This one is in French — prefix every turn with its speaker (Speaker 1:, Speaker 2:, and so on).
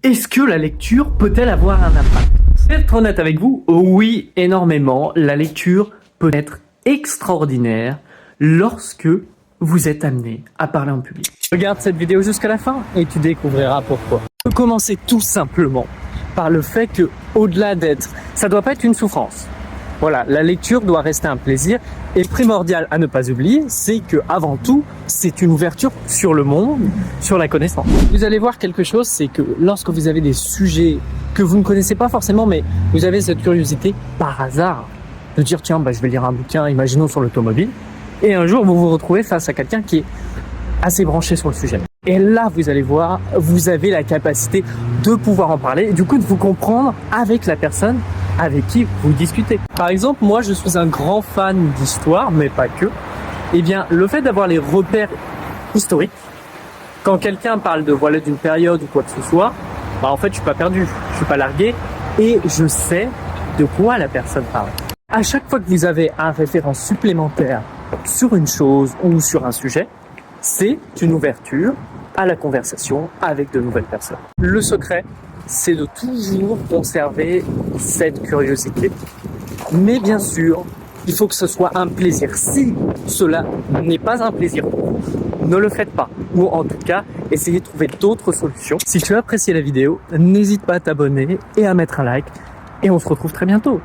Speaker 1: Est-ce que la lecture peut-elle avoir un impact? Je vais être honnête avec vous, oui, énormément. La lecture peut être extraordinaire lorsque vous êtes amené à parler en public. Regarde cette vidéo jusqu'à la fin et tu découvriras pourquoi. On peut commencer tout simplement par le fait que, au-delà d'être, ça doit pas être une souffrance. Voilà, la lecture doit rester un plaisir et primordial à ne pas oublier, c'est que avant tout, c'est une ouverture sur le monde, sur la connaissance. Vous allez voir quelque chose, c'est que lorsque vous avez des sujets que vous ne connaissez pas forcément, mais vous avez cette curiosité par hasard de dire tiens, je vais lire un bouquin, imaginons sur l'automobile, et un jour vous vous retrouvez face à quelqu'un qui est assez branché sur le sujet. Et là, vous allez voir, vous avez la capacité de pouvoir en parler, et du coup de vous comprendre avec la personne avec qui vous discutez. Par exemple, moi je suis un grand fan d'histoire, mais pas que. Eh bien, le fait d'avoir les repères historiques, quand quelqu'un parle d'une période ou quoi que ce soit, en fait je suis pas perdu, je suis pas largué, et je sais de quoi la personne parle. À chaque fois que vous avez un référent supplémentaire sur une chose ou sur un sujet, c'est une ouverture à la conversation avec de nouvelles personnes. Le secret, c'est de toujours conserver cette curiosité. Mais bien sûr, il faut que ce soit un plaisir. Si cela n'est pas un plaisir pour vous, ne le faites pas. Ou en tout cas, essayez de trouver d'autres solutions. Si tu as apprécié la vidéo, n'hésite pas à t'abonner et à mettre un like. Et on se retrouve très bientôt.